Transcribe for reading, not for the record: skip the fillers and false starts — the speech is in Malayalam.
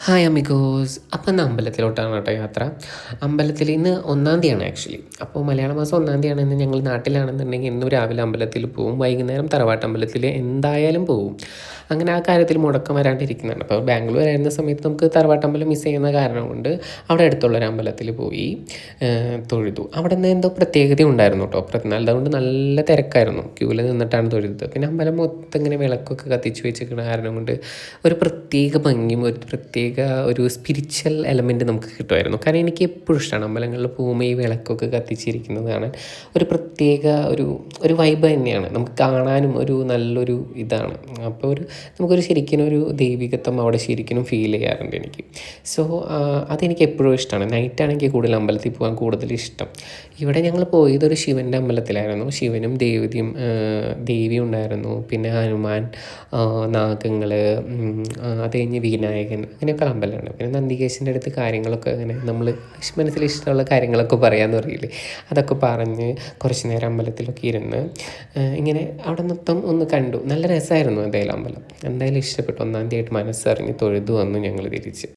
Hi amigos. അപ്പം ഇന്ന് അമ്പലത്തിലോട്ടാണ് കേട്ടോ യാത്ര. അമ്പലത്തിൽ ഇന്ന് 1-ാം തീയതിയാണ് ആക്ച്വലി. അപ്പോൾ മലയാള മാസം 1-ാം തീയതിയാണെന്ന് ഞങ്ങൾ നാട്ടിലാണെന്നുണ്ടെങ്കിൽ ഇന്നും രാവിലെ അമ്പലത്തിൽ പോവും, വൈകുന്നേരം തറവാട്ടമ്പലത്തിൽ എന്തായാലും പോവും. അങ്ങനെ ആ കാര്യത്തിൽ മുടക്കം വരാണ്ടിരിക്കുന്നതാണ്. അപ്പോൾ ബാംഗ്ലൂർ ആയിരുന്ന സമയത്ത് നമുക്ക് തറവാട്ടമ്പലം മിസ് ചെയ്യുന്ന കാരണം കൊണ്ട് അവിടെ അടുത്തുള്ളൊരു അമ്പലത്തിൽ പോയി തൊഴുതു. അവിടെ നിന്ന് എന്തോ പ്രത്യേകത ഉണ്ടായിരുന്നു കേട്ടോ. അതുകൊണ്ട് നല്ല തിരക്കായിരുന്നു, ക്യൂവിൽ നിന്നിട്ടാണ് തൊഴുതത്. പിന്നെ അമ്പലം മൊത്തം ഇങ്ങനെ വിളക്കൊക്കെ കത്തിച്ച് വെച്ചിരിക്കുന്ന കാരണം കൊണ്ട് ഒരു പ്രത്യേക ഭംഗിയും ഒരു പ്രത്യേക ഒരു സ്പിരിച്വൽ എലമെൻറ്റ് നമുക്ക് കിട്ടുമായിരുന്നു. കാരണം എനിക്ക് എപ്പോഴും ഇഷ്ടമാണ് അമ്പലങ്ങളിൽ പോകുമ്പോൾ ഈ വിളക്കൊക്കെ കത്തിച്ചിരിക്കുന്നത് കാണാൻ. ഒരു പ്രത്യേക ഒരു ഒരു വൈബ് തന്നെയാണ്, നമുക്ക് കാണാനും ഒരു നല്ലൊരു ഇതാണ്. അപ്പോൾ നമുക്കൊരു ശരിക്കും ഒരു ദൈവികത്വം അവിടെ ശരിക്കും ഫീൽ ചെയ്യാറുണ്ട് എനിക്ക്. സോ അതെനിക്ക് എപ്പോഴും ഇഷ്ടമാണ്. നൈറ്റാണ് എനിക്ക് കൂടുതൽ അമ്പലത്തിൽ പോകാൻ കൂടുതൽ ഇഷ്ടം. ഇവിടെ ഞങ്ങൾ പോയതൊരു ശിവൻ്റെ അമ്പലത്തിലായിരുന്നു. ശിവനും ദേവിയും ഉണ്ടായിരുന്നു, പിന്നെ ഹനുമാൻ, നാഗങ്ങൾ, അത് കഴിഞ്ഞ് വിനായകൻ, അങ്ങനെയൊക്കെ അമ്പലമാണ്. പിന്നെ നന്ദികേശൻ്റെ അടുത്ത് കാര്യങ്ങളൊക്കെ അങ്ങനെ നമ്മൾ മനസ്സിൽ ഇഷ്ടമുള്ള കാര്യങ്ങളൊക്കെ പറയാമെന്ന് പറയില്ലേ, അതൊക്കെ പറഞ്ഞ് കുറച്ച് നേരം അമ്പലത്തിലൊക്കെ ഇരുന്ന് ഇങ്ങനെ അവിടെ മൊത്തം ഒന്ന് കണ്ടു. നല്ല രസമായിരുന്നു എന്തായാലും അമ്പലം. എന്തായാലും ഇഷ്ടപ്പെട്ടു. 1-ാം തീയതി ആയിട്ട് മനസ്സറിഞ്ഞ് തൊഴുതു വന്നു ഞങ്ങൾ തിരിച്ച്.